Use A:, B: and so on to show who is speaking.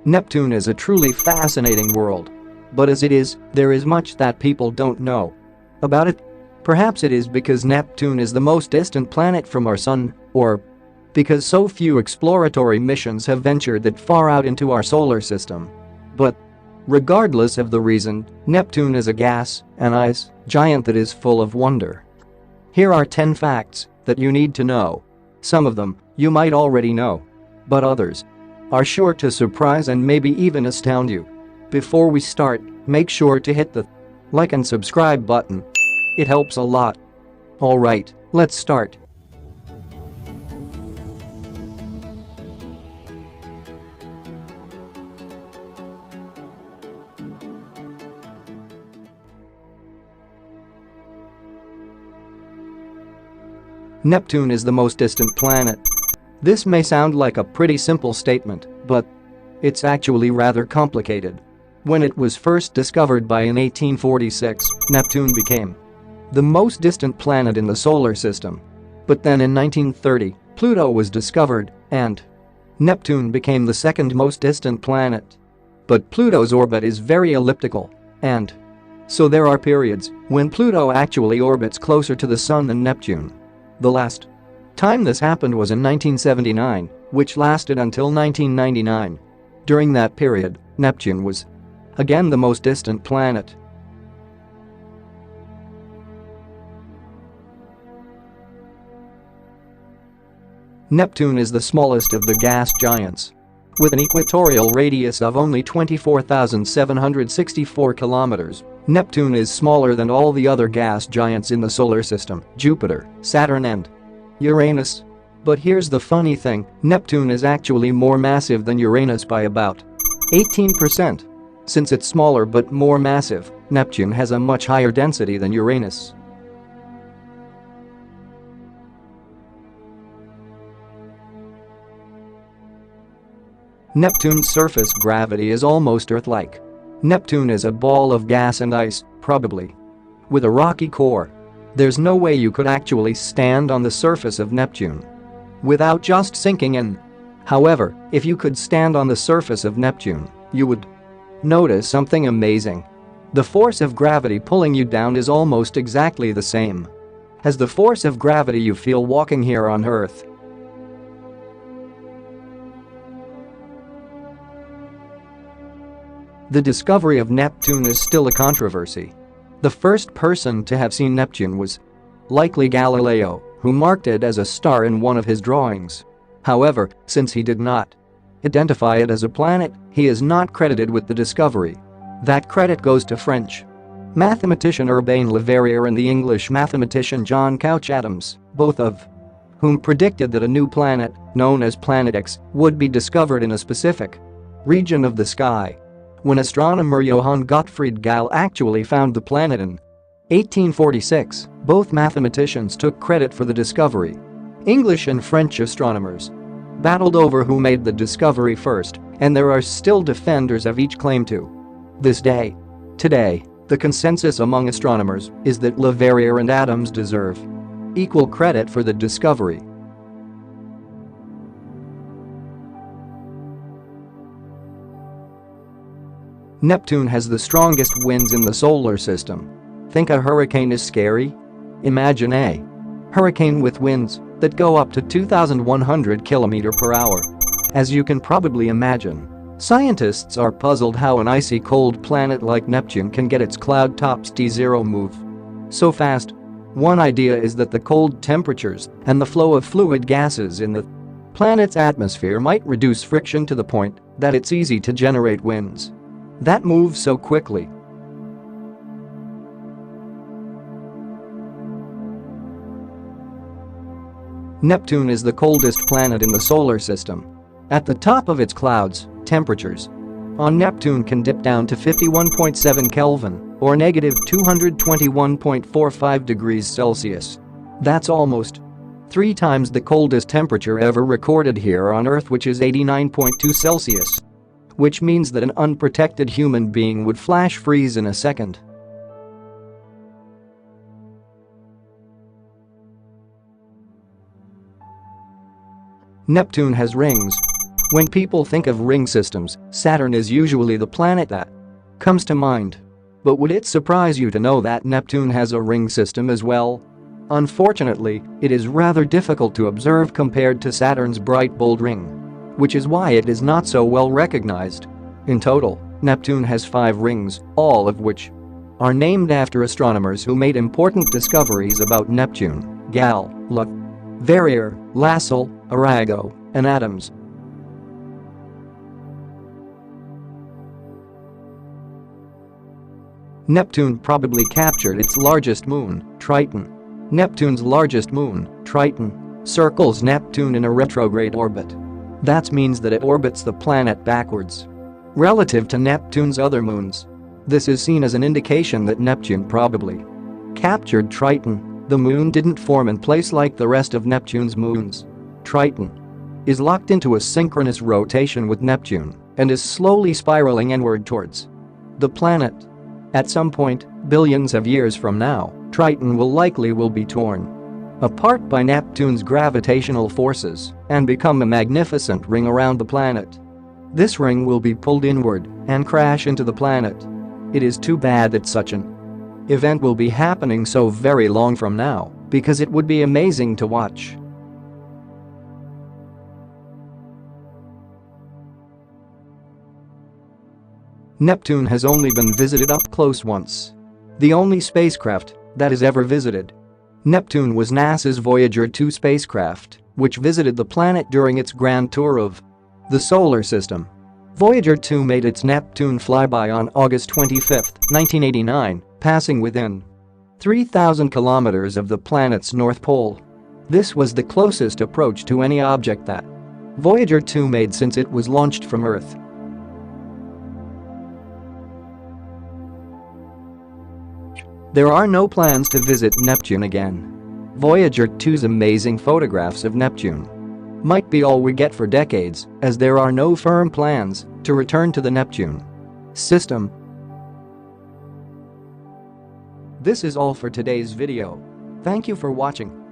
A: Neptune is a truly fascinating world. But as it is, there is much that people don't know about it. Perhaps it is because Neptune is the most distant planet from our Sun, or because so few exploratory missions have ventured that far out into our solar system. But regardless of the reason, Neptune is a gas and ice giant that is full of wonder. Here are 10 facts that you need to know. Some of them you might already know, but others are sure to surprise and maybe even astound you. Before we start, make sure to hit the like and subscribe button. It helps a lot. Alright, let's start. Neptune is the most distant planet. This may sound like a pretty simple statement, but it's actually rather complicated. When it was first discovered in 1846, Neptune became the most distant planet in the solar system. But then in 1930, Pluto was discovered, and Neptune became the second most distant planet. But Pluto's orbit is very elliptical, and so there are periods when Pluto actually orbits closer to the Sun than Neptune. The last time this happened was in 1979, which lasted until 1999. During that period, Neptune was again the most distant planet. Neptune is the smallest of the gas giants. With an equatorial radius of only 24,764 kilometers, Neptune is smaller than all the other gas giants in the solar system, Jupiter, Saturn and Uranus. But here's the funny thing, Neptune is actually more massive than Uranus by about 18%. Since it's smaller but more massive, Neptune has a much higher density than Uranus. Neptune's surface gravity is almost Earth-like. Neptune is a ball of gas and ice, probably with a rocky core. There's no way you could actually stand on the surface of Neptune without just sinking in. However, if you could stand on the surface of Neptune, you would notice something amazing. The force of gravity pulling you down is almost exactly the same as the force of gravity you feel walking here on Earth. The discovery of Neptune is still a controversy. The first person to have seen Neptune was likely Galileo, who marked it as a star in one of his drawings. However, since he did not identify it as a planet, he is not credited with the discovery. That credit goes to French mathematician Urbain Le Verrier and the English mathematician John Couch-Adams, both of whom predicted that a new planet, known as Planet X, would be discovered in a specific region of the sky. When astronomer Johann Gottfried Galle actually found the planet in 1846, both mathematicians took credit for the discovery. English and French astronomers battled over who made the discovery first, and there are still defenders of each claim to this day. Today, the consensus among astronomers is that Le Verrier and Adams deserve equal credit for the discovery. Neptune has the strongest winds in the solar system. Think a hurricane is scary? Imagine a hurricane with winds that go up to 2,100 km/h. As you can probably imagine, scientists are puzzled how an icy cold planet like Neptune can get its cloud tops T0 move so fast. One idea is that the cold temperatures and the flow of fluid gases in the planet's atmosphere might reduce friction to the point that it's easy to generate winds that move so quickly. Neptune is the coldest planet in the solar system. At the top of its clouds, temperatures on Neptune can dip down to 51.7 Kelvin or -221.45 degrees Celsius. That's almost 3 times the coldest temperature ever recorded here on Earth, which is 89.2 Celsius. Which means that an unprotected human being would flash freeze in a second. Neptune has rings. When people think of ring systems, Saturn is usually the planet that comes to mind. But would it surprise you to know that Neptune has a ring system as well? Unfortunately, it is rather difficult to observe compared to Saturn's bright bold ring, which is why it is not so well recognized. In total, Neptune has 5 rings, all of which are named after astronomers who made important discoveries about Neptune: Gall, Verrier, Lassell, Arago, and Adams. Neptune probably captured its largest moon, Triton. Neptune's largest moon, Triton, circles Neptune in a retrograde orbit. That means that it orbits the planet backwards relative to Neptune's other moons. This is seen as an indication that Neptune probably captured Triton. The moon didn't form in place like the rest of Neptune's moons. Triton is locked into a synchronous rotation with Neptune and is slowly spiraling inward towards the planet. At some point, billions of years from now, Triton will be torn apart by Neptune's gravitational forces and become a magnificent ring around the planet. This ring will be pulled inward and crash into the planet. It is too bad that such an event will be happening so very long from now, because it would be amazing to watch. Neptune has only been visited up close once. The only spacecraft that has ever visited Neptune was NASA's Voyager 2 spacecraft, which visited the planet during its grand tour of the solar system. Voyager 2 made its Neptune flyby on August 25, 1989, passing within 3,000 kilometers of the planet's north pole. This was the closest approach to any object that Voyager 2 made since it was launched from Earth. There are no plans to visit Neptune again. Voyager 2's amazing photographs of Neptune might be all we get for decades, as there are no firm plans to return to the Neptune system. This is all for today's video. Thank you for watching.